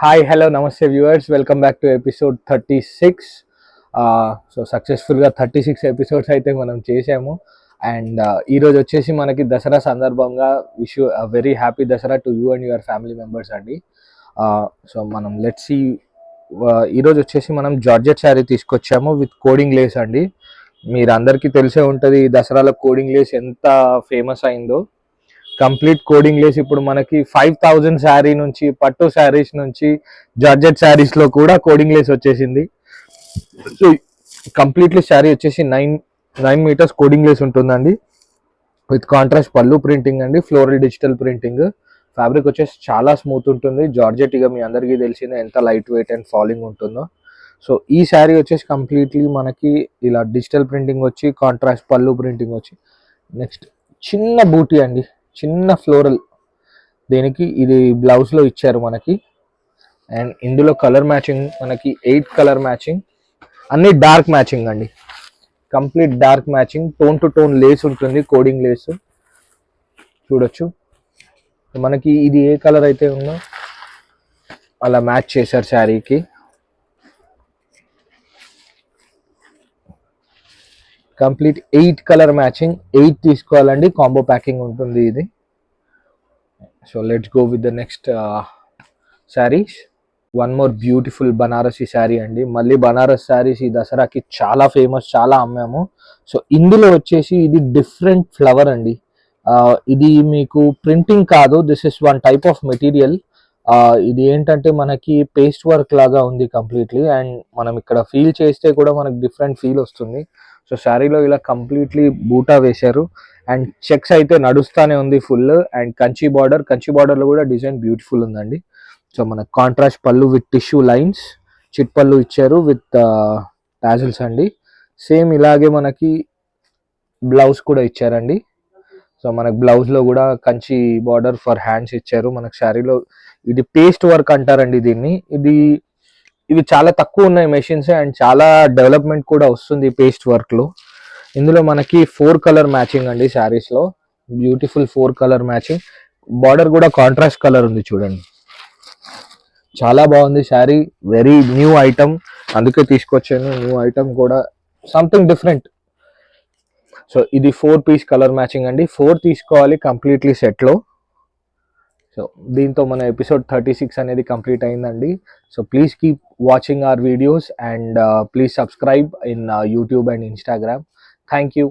Hi hello నమస్తే viewers, welcome back to episode 36. So సక్సెస్ఫుల్గా 36 episodes అయితే మనం చేసాము. అండ్ ఈరోజు వచ్చేసి మనకి దసరా సందర్భంగా wish you very happy Dasara to you and your family members అండి. సో మనం లెట్స్ సీ. ఈరోజు వచ్చేసి మనం జార్జెట్ శారీ తీసుకొచ్చాము విత్ కోడింగ్ లేస్ అండి. మీరు అందరికీ తెలిసే ఉంటుంది దసరాలో కోడింగ్ లేస్ ఎంత ఫేమస్ అయిందో. కంప్లీట్ కోడింగ్ లేస్ ఇప్పుడు మనకి 5000 శారీ నుంచి, పట్టు శారీస్ నుంచి, జార్జెట్ శారీస్ లో కూడా కోడింగ్ లేస్ వచ్చేసింది. సో కంప్లీట్లీ శారీ వచ్చేసి 9 మీటర్స్ కోడింగ్ లేస్ ఉంటుందండి విత్ కాంట్రాస్ట్ పళ్ళు ప్రింటింగ్ అండి, ఫ్లోరల్ డిజిటల్ ప్రింటింగ్. ఫ్యాబ్రిక్ వచ్చేసి చాలా స్మూత్ ఉంటుంది. జార్జెట్ ఇక మీ అందరికీ తెలిసిందే ఎంత లైట్ వెయిట్ అండ్ ఫాలింగ్ ఉంటుందో. సో ఈ శారీ వచ్చేసి కంప్లీట్లీ మనకి ఇలా డిజిటల్ ప్రింటింగ్ వచ్చి, కాంట్రాస్ట్ పళ్ళు ప్రింటింగ్ వచ్చి, నెక్స్ట్ చిన్న బూటీ అండి, చిన్న ఫ్లోరల్. దీనికి ఇది బ్లౌజ్లో ఇచ్చారు మనకి. అండ్ ఇందులో కలర్ మ్యాచింగ్ మనకి 8 కలర్ మ్యాచింగ్, అన్ని డార్క్ మ్యాచింగ్ అండి, complete dark matching. Tone to tone lace ఉంటుంది, కోడింగ్ లేస్ చూడొచ్చు. మనకి ఇది ఏ కలర్ అయితే ఉందో అలా మ్యాచ్ చేశారు శారీకి. కంప్లీట్ 8 కలర్ మ్యాచింగ్, 8 తీసుకోవాలండి, కాంబో ప్యాకింగ్ ఉంటుంది ఇది. So let's go with the next saris. One more beautiful Banarasi sari అండి. మళ్ళీ బనారస్ శారీస్ ఈ దసరాకి చాలా ఫేమస్, చాలా అమ్మాము. సో ఇందులో వచ్చేసి ఇది డిఫరెంట్ ఫ్లవర్ అండి. ఇది మీకు ప్రింటింగ్ కాదు, this is one type of material. ఇది ఏంటంటే మనకి పేస్ట్ వర్క్ లాగా ఉంది కంప్లీట్లీ. అండ్ మనం ఇక్కడ ఫీల్ చేస్తే కూడా మనకి డిఫరెంట్ ఫీల్ వస్తుంది. సో శారీలో ఇలా కంప్లీట్లీ బూటా వేశారు. అండ్ చెక్స్ అయితే నడుస్తానే ఉంది ఫుల్. అండ్ కంచి బార్డర్లో కూడా డిజైన్ బ్యూటిఫుల్ ఉందండి. సో మనకు కాంట్రాస్ట్ పళ్ళు విత్ టిష్యూ లైన్స్, చిట్ పళ్ళు ఇచ్చారు విత్ టాజిల్స్ అండి. సేమ్ ఇలాగే మనకి బ్లౌజ్ కూడా ఇచ్చారండి. సో మనకు బ్లౌజ్లో కూడా కంచి బార్డర్ ఫర్ హ్యాండ్స్ ఇచ్చారు. మనకు శారీలో ఇది పేస్ట్ వర్క్ అంటారండి దీన్ని. ఇవి చాలా తక్కువ ఉన్నాయి మెషిన్స్, అండ్ చాలా డెవలప్మెంట్ కూడా వస్తుంది పేస్ట్ వర్క్లో. ఇందులో మనకి 4 కలర్ మ్యాచింగ్ అండి శారీస్లో, బ్యూటిఫుల్ 4 కలర్ మ్యాచింగ్. బార్డర్ కూడా కాంట్రాస్ట్ కలర్ ఉంది చూడండి, చాలా బాగుంది శారీ. వెరీ న్యూ ఐటమ్, అందుకే తీసుకొచ్చాను. న్యూ ఐటమ్ కూడా సంథింగ్ డిఫరెంట్. సో ఇది 4 పీస్ కలర్ మ్యాచింగ్ అండి. 4 తీసుకోవాలి కంప్లీట్లీ సెట్లో. సో దీంతో మన ఎపిసోడ్ 36 అనేది కంప్లీట్ అయిందండి. So please keep watching our videos and please subscribe in YouTube and Instagram. Thank you.